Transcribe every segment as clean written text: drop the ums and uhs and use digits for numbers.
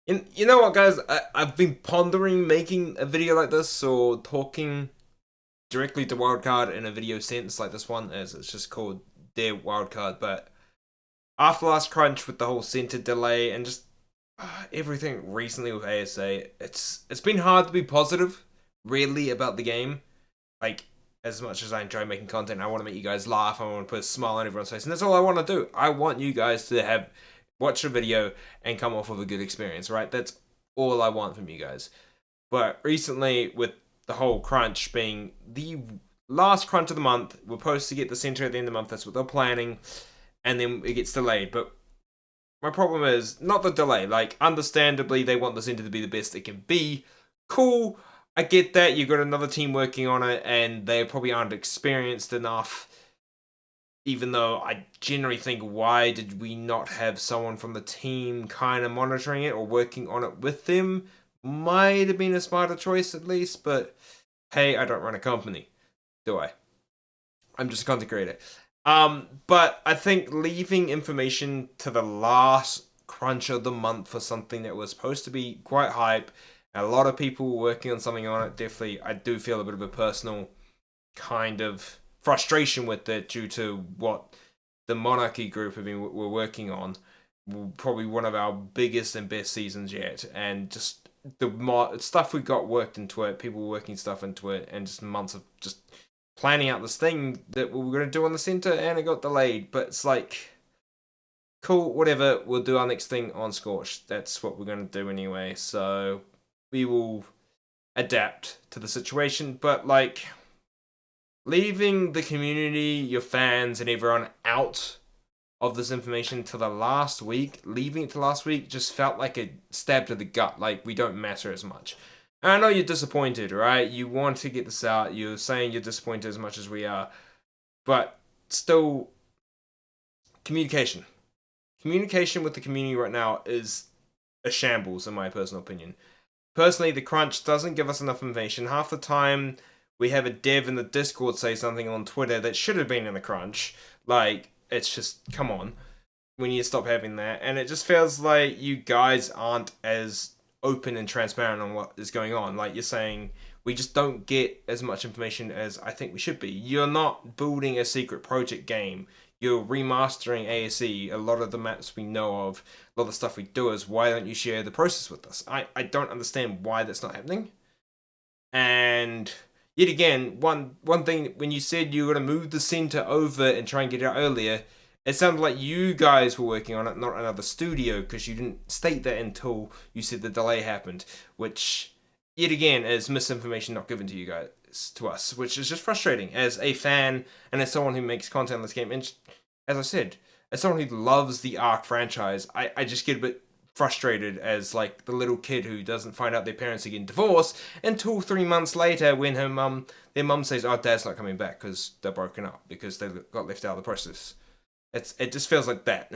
And you know what, guys? I've been pondering making a video like this or talking directly to Wildcard in a video sense like this one, as it's just called their Wildcard. But after last crunch with the whole center delay and just everything recently with ASA, it's been hard to be positive, really, about the game. Like, as much as I enjoy making content, I want to make you guys laugh. I want to put a smile on everyone's face, and that's all I want to do. I want you guys to have watch a video and come off with a good experience, right? That's all I want from you guys. But recently, with the whole crunch being the last crunch of the month, we're supposed to get the center at the end of the month. That's what they're planning, and then it gets delayed. But my problem is not the delay. Like, understandably, they want the center to be the best it can be. Cool. I get that. You've got another team working on it, and they probably aren't experienced enough. Even though I generally think, why did we not have someone from the team kind of monitoring it or working on it with them? Might have been a smarter choice at least, but hey, I don't run a company, do I? I'm just a content creator. But I think leaving information to the last crunch of the month for something that was supposed to be quite hype, and a lot of people working on something on it, definitely, I do feel a bit of a personal kind of frustration with it due to what the Monarchy group have been were working on. Probably one of our biggest and best seasons yet, and just the stuff we got worked into it, people working stuff into it, and just months of just planning out this thing that we were going to do on the center, and it got delayed. But it's like, cool, whatever. We'll do our next thing on Scorch. That's what we're going to do anyway. So we will adapt to the situation. But like, leaving the community, your fans, and everyone out of this information to the last week, leaving it to last week just felt like a stab to the gut. Like, we don't matter as much. And I know you're disappointed, right? You want to get this out. You're saying you're disappointed as much as we are. But still, communication. Communication with the community right now is a shambles, in my personal opinion. Personally, the crunch doesn't give us enough information. Half the time, we have a dev in the Discord say something on Twitter that should have been in the crunch. Like, it's just, come on. We need to stop having that. And it just feels like you guys aren't as open and transparent on what is going on. Like, you're saying, we just don't get as much information as I think we should be. You're not building a secret project game. You're remastering ASE. A lot of the maps we know of, a lot of the stuff we do is, why don't you share the process with us? I don't understand why that's not happening. And yet again, one thing, when you said you were going to move the center over and try and get it out earlier, it sounded like you guys were working on it, not another studio, because you didn't state that until you said the delay happened, which yet again is misinformation not given to you guys, to us, which is just frustrating as a fan and as someone who makes content on this game. And as I said, as someone who loves the Ark franchise, I just get a bit frustrated as like the little kid who doesn't find out their parents are getting divorced until 3 months later when their mum says, "Oh, Dad's not coming back because they're broken up because they got left out of the process." It just feels like that.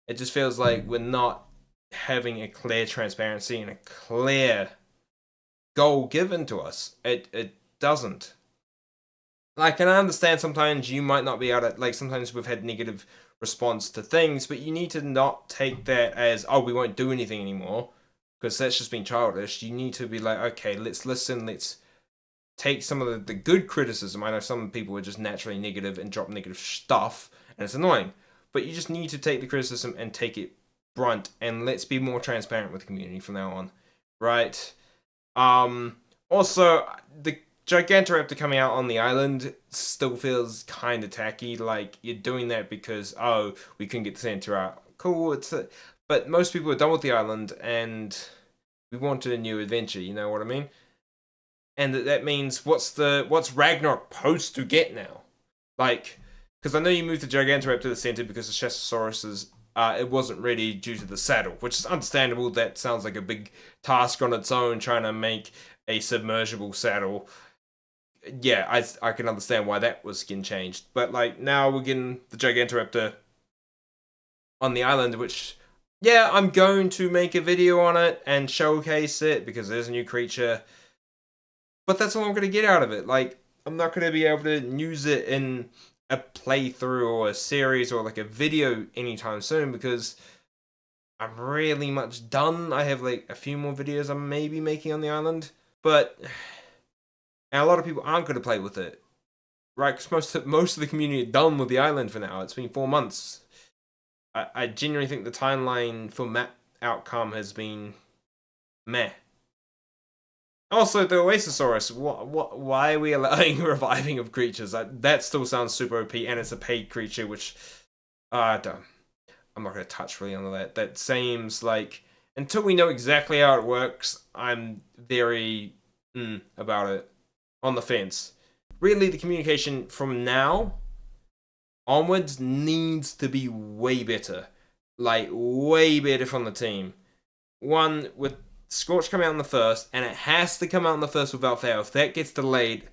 It just feels like we're not having a clear transparency and a clear goal given to us. It doesn't. Like, and I understand sometimes you might not be able to, like, sometimes we've had negative response to things, but you need to not take that as, oh, we won't do anything anymore, because that's just being childish. You need to be like, okay, let's listen, let's take some of the good criticism. I know some people are just naturally negative and drop negative stuff, and it's annoying, but you just need to take the criticism and take it brunt, and let's be more transparent with the community from now on, right? Also, the Gigantoraptor coming out on the island still feels kind of tacky. Like, you're doing that because, oh, we couldn't get the center out. Cool, but most people are done with the island and we wanted a new adventure. You know what I mean? And that means what's Ragnarok supposed to get now? Like, because I know you moved the Gigantoraptor to the center because the Chestosaurus it wasn't ready due to the saddle, which is understandable. That sounds like a big task on its own, trying to make a submersible saddle. Yeah, I can understand why that was getting changed. But like, now we're getting the Gigantoraptor on the island, which, yeah, I'm going to make a video on it and showcase it because there's a new creature. But that's all I'm gonna get out of it. Like, I'm not gonna be able to use it in a playthrough or a series or like a video anytime soon because I'm really much done. I have like a few more videos I'm maybe making on the island, but and a lot of people aren't going to play with it, right? Because most of the community are done with the island for now. It's been 4 months. I genuinely think the timeline for map outcome has been meh. Also, the Oasisaurus. Why are we allowing reviving of creatures? That still sounds super OP, and it's a paid creature, which don't. I'm not going to touch really on that. That seems like until we know exactly how it works, I'm very about it, on the fence. Really, the communication from now onwards needs to be way better, like way better from the team. One with Scorch coming out on the first, and it has to come out on the first without fail. If that gets delayed,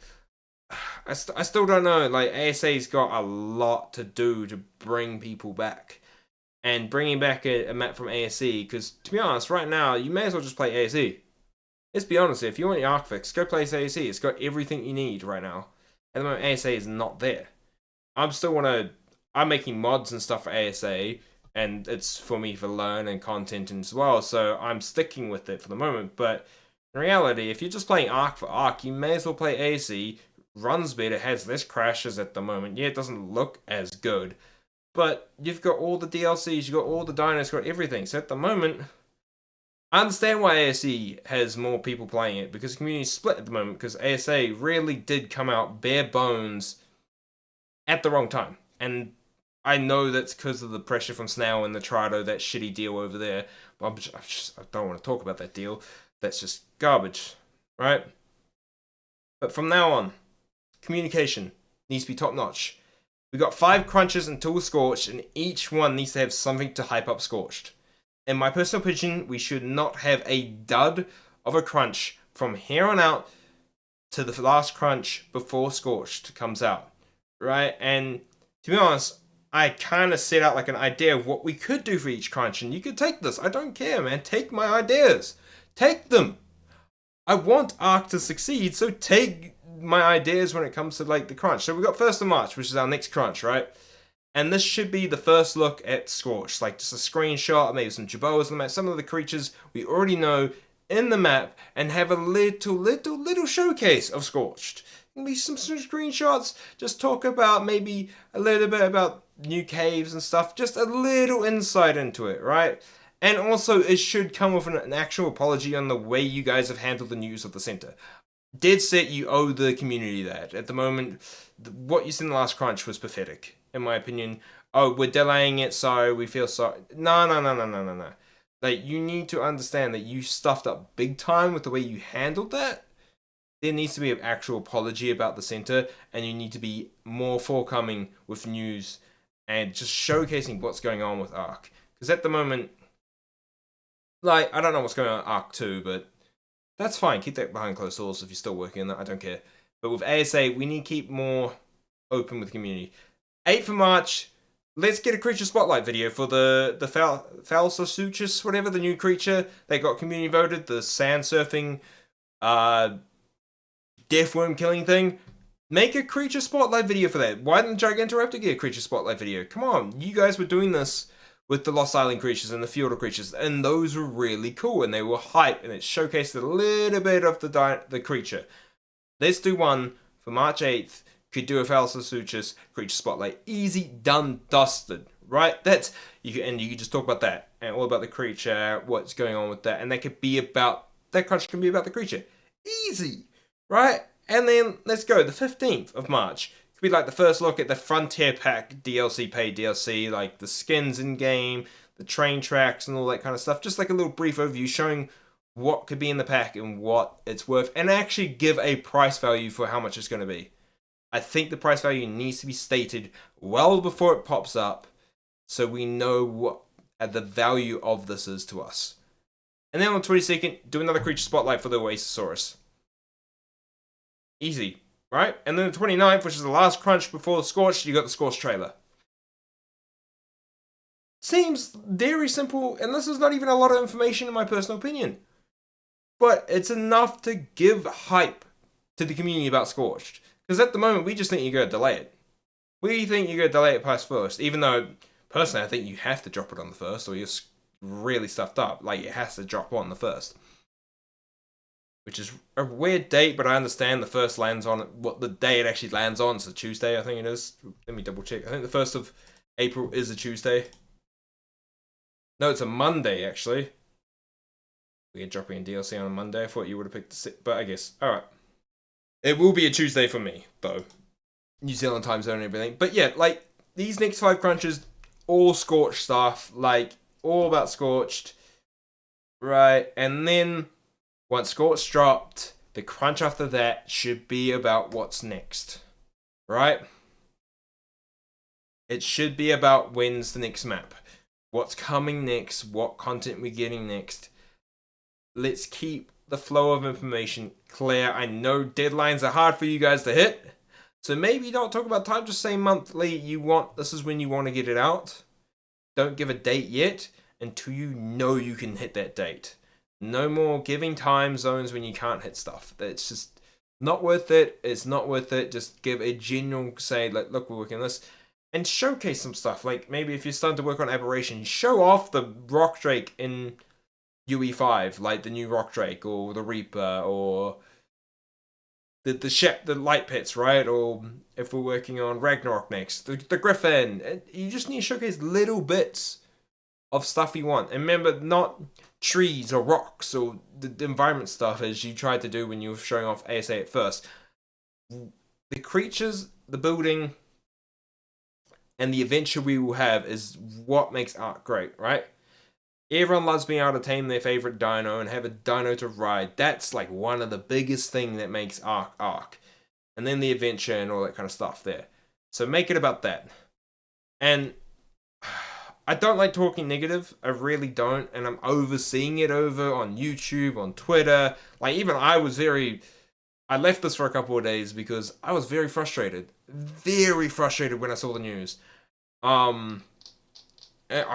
I still don't know. Like, ASA's got a lot to do to bring people back. And bringing back a map from ASE, because to be honest, right now, you may as well just play ASE. Let's be honest, if you want your Ark fix, go play ASE. It's got everything you need right now. At the moment, ASA is not there. I'm making mods and stuff for ASA, and it's for me for learn and content as well, so I'm sticking with it for the moment. But in reality, if you're just playing Ark for Ark, you may as well play ASE. Runs better, has less crashes at the moment. Yeah, it doesn't look as good, but you've got all the DLCs, you've got all the dinos, you've got everything. So at the moment, I understand why ASE has more people playing it, because the community is split at the moment, because ASA really did come out bare bones at the wrong time. And I know that's because of the pressure from Snail and the Trido, that shitty deal over there. But I don't want to talk about that deal. That's just garbage, right? But from now on, communication needs to be top notch. We got 5 crunches until Scorched, and each one needs to have something to hype up Scorched. In my personal opinion, we should not have a dud of a crunch from here on out to the last crunch before Scorched comes out, right? And to be honest, I kind of set out like an idea of what we could do for each crunch, and you could take this. I don't care, man. Take my ideas. Take them. I want Ark to succeed, so take my ideas when it comes to like the crunch. So we got 1st of March, which is our next crunch, right? And this should be the first look at Scorch, like just a screenshot, maybe some Jaboas on the map, some of the creatures we already know in the map, and have a little showcase of Scorched. Maybe some screenshots, just talk about maybe a little bit about new caves and stuff, just a little insight into it, right? And also, it should come with an actual apology on the way you guys have handled the news of the center. Dead set, you owe the community that. At the moment, what you said in the last crunch was pathetic, in my opinion. Oh, we're delaying it, so we feel sorry. No. Like, you need to understand that you stuffed up big time with the way you handled that. There needs to be an actual apology about the center, and you need to be more forthcoming with news and just showcasing what's going on with Ark. Because at the moment, like, I don't know what's going on with Ark 2, but that's fine. Keep that behind closed doors if you're still working on that. I don't care. But with ASA, we need to keep more open with the community. 8th of March, let's get a creature spotlight video for the Phalsosuchus, whatever, the new creature. They got community voted, the sand surfing, death worm killing thing. Make a creature spotlight video for that. Why didn't Gigantoraptor get a creature spotlight video? Come on, you guys were doing this with the Lost Island creatures and the Fjordor creatures, and those were really cool, and they were hype, and it showcased a little bit of the creature. Let's do one for March 8th. Could do a Phalsosuchus creature spotlight. Easy, done, dusted, right? That's you can just talk about that, and all about the creature, what's going on with that, and that crunch can be about the creature. Easy, right? And then let's go, the 15th of March. Could be like the first look at the Frontier Pack DLC, paid DLC, like the skins in game, the train tracks, and all that kind of stuff. Just like a little brief overview showing what could be in the pack and what it's worth, and actually give a price value for how much it's going to be. I think the price value needs to be stated well before it pops up, so we know what the value of this is to us. And then on the 22nd, do another creature spotlight for the Oasisaurus. Easy, right? And then the 29th, which is the last crunch before the Scorch, you got the Scorch trailer. Seems very simple, and this is not even a lot of information in my personal opinion. But it's enough to give hype to the community about Scorched. Because at the moment, we just think you're going to delay it. We think you're going to delay it past first, even though, personally, I think you have to drop it on the first, or really stuffed up. Like, it has to drop on the 1st. Which is a weird date, but I understand the 1st lands on what the day it actually lands on. It's a Tuesday, I think it is. Let me double check. I think the 1st of April is a Tuesday. No, it's a Monday, actually. We're dropping in DLC on a Monday. I thought you would have picked the but I guess. Alright. It will be a Tuesday for me, though. New Zealand time zone and everything. But yeah, like, these next 5 crunches, all Scorched stuff. Like, all about Scorched. Right, and then once Scorched dropped, the crunch after that should be about what's next. Right? It should be about when's the next map. What's coming next, what content we're getting next. Let's keep the flow of information clear. I know deadlines are hard for you guys to hit, so maybe don't talk about time, just say monthly. This is when you want to get it out. Don't give a date yet until you know you can hit that date. No more giving time zones when you can't hit stuff. It's just not worth it. It's not worth it. Just give a general say, like, look, we're working on this. And showcase some stuff. Like, maybe if you're starting to work on Aberration, show off the Rock Drake in UE5, like the new Rock Drake, or the Reaper, or the Light Pits, right? Or if we're working on Ragnarok next, the Griffin. You just need to showcase little bits of stuff you want. And remember, not trees or rocks or the environment stuff as you tried to do when you were showing off ASA at first. The creatures, the building, and the adventure we will have is what makes Ark great, right? Everyone loves being able to tame their favorite dino and have a dino to ride. That's like one of the biggest thing that makes Ark. And then the adventure and all that kind of stuff there. So make it about that. And I don't like talking negative. I really don't. And I'm overseeing it over on YouTube, on Twitter. Like, even I left this for a couple of days because I was very frustrated. Very frustrated when I saw the news. I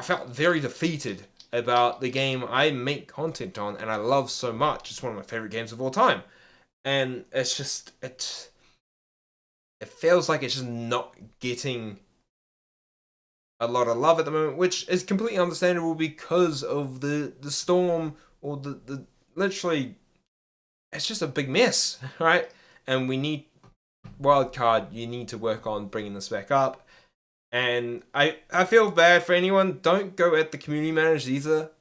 felt very defeated about the game I make content on and I love so much. It's one of my favorite games of all time. And it's just, it feels like it's just not getting a lot of love at the moment, which is completely understandable because of the storm, or the literally, it's just a big mess, right? And we need Wildcard. You need to work on bringing this back up. And I feel bad for anyone. Don't go at the community managers either.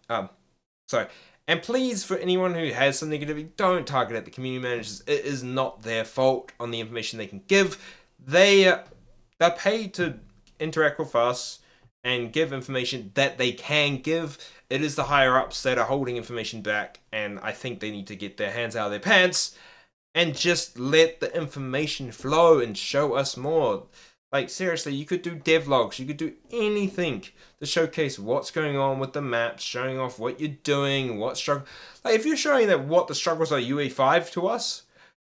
Sorry. And please, for anyone who has some negativity, don't target at the community managers. It is not their fault on the information they can give. They're paid to interact with us and give information that they can give. It is the higher ups that are holding information back, and I think they need to get their hands out of their pants and just let the information flow and show us more. Like, seriously, you could do devlogs, you could do anything to showcase what's going on with the maps, showing off what you're doing, what struggle. Like, if you're showing that what the struggles are UE5 to us,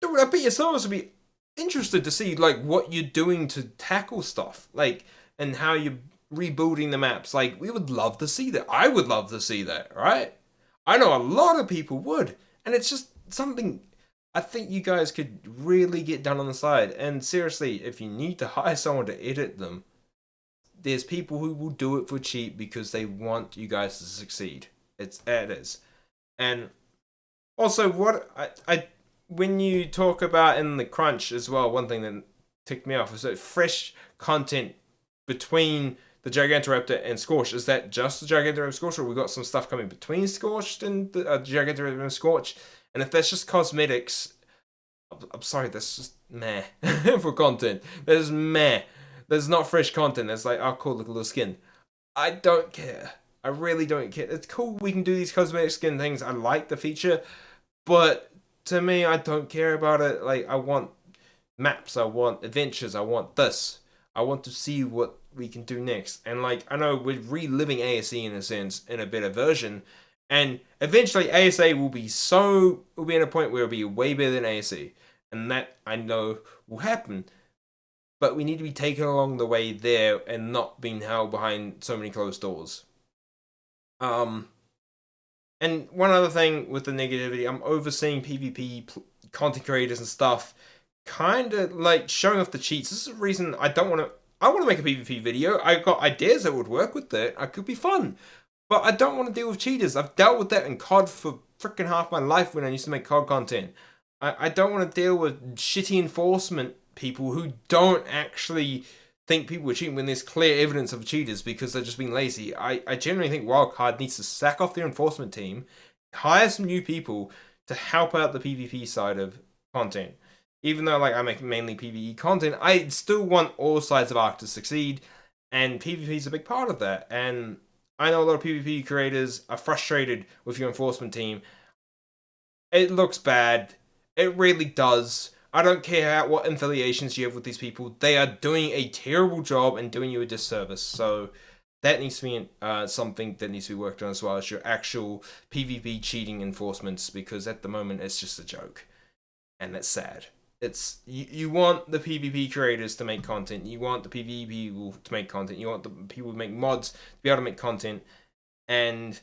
I bet you some of us would be interested to see, like, what you're doing to tackle stuff, like, and how you're rebuilding the maps. Like, we would love to see that. I would love to see that, right? I know a lot of people would, and it's just something I think you guys could really get done on the side. And seriously, if you need to hire someone to edit them, there's people who will do it for cheap because they want you guys to succeed. It is. And also, what I when you talk about in the crunch as well, one thing that ticked me off is that fresh content between the Gigantoraptor and Scorched. Is that just the Gigantoraptor and Scorched, or we got some stuff coming between Scorched and the Gigantoraptor and Scorched? And if that's just cosmetics, I'm sorry, that's just meh for content. There's meh. There's not fresh content. It's like, oh, cool, look at the skin. I don't care. I really don't care. It's cool we can do these cosmetic skin things. I like the feature, but to me, I don't care about it. Like, I want maps. I want adventures. I want this. I want to see what we can do next. And, like, I know we're reliving ASE in a sense, in a better version. And eventually ASA will be in a point where it'll be way better than ASE. And that, I know, will happen. But we need to be taken along the way there and not being held behind so many closed doors. And one other thing with the negativity, I'm overseeing PvP content creators and stuff kind of like showing off the cheats. This is the reason I want to make a PvP video. I got ideas that would work with it. It could be fun. But I don't want to deal with cheaters. I've dealt with that in COD for freaking half my life when I used to make COD content. I don't want to deal with shitty enforcement people who don't actually think people are cheating when there's clear evidence of cheaters because they're just being lazy. I generally think Wildcard needs to sack off their enforcement team, hire some new people to help out the PvP side of content. Even though like I make mainly PvE content, I still want all sides of Ark to succeed, and PvP is a big part of that. And I know a lot of PvP creators are frustrated with your enforcement team. It looks bad. It really does. I don't care what affiliations you have with these people. They are doing a terrible job and doing you a disservice. So that needs to be something that needs to be worked on, as well as your actual PvP cheating enforcements, because at the moment it's just a joke. And that's sad. It's you want the PvP creators to make content. You want the PvE people to make content. You want the people who make mods to be able to make content. And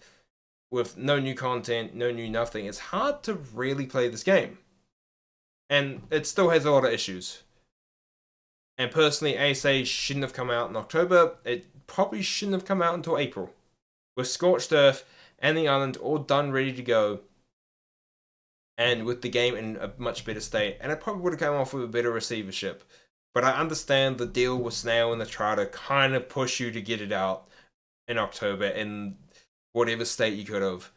with no new content, no new nothing, it's hard to really play this game. And it still has a lot of issues. And personally, ASA shouldn't have come out in October. It probably shouldn't have come out until April. With Scorched Earth and the island all done, ready to go, and with the game in a much better state, and it probably would have come off with a better receivership. But I understand the deal with Snail and the Charter kind of push you to get it out in October in whatever state you could have.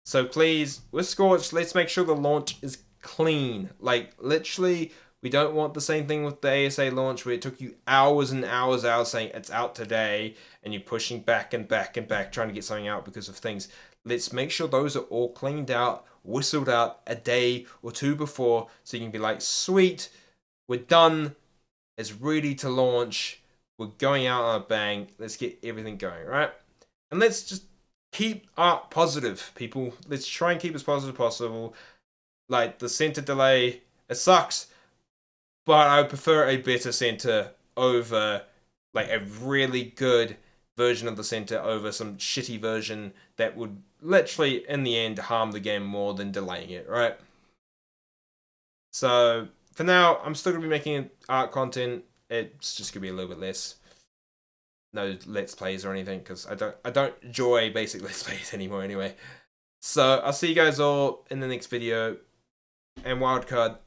So please, with Scorched, let's make sure the launch is clean. Like, literally, we don't want the same thing with the ASA launch where it took you hours and hours out saying it's out today, and you're pushing back and back and back trying to get something out because of things. Let's make sure those are all cleaned out, whistled out a day or two before, so you can be like, sweet, we're done, it's ready to launch, we're going out on a bang, let's get everything going, right? And let's just keep Ark positive, people. Let's try and keep as positive as possible. Like, the center delay, it sucks, but I would prefer a better center over, like, a really good version of the center over some shitty version that would literally, in the end, harm the game more than delaying it, right? So, for now, I'm still going to be making Ark content. It's just going to be a little bit less. No Let's Plays or anything, because I don't enjoy basic Let's Plays anymore anyway. So, I'll see you guys all in the next video. And Wildcard,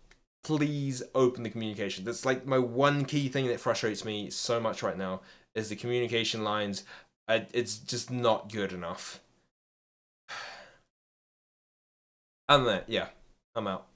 please open the communication. That's like my one key thing that frustrates me so much right now, is the communication lines. It's just not good enough. And that, yeah, I'm out.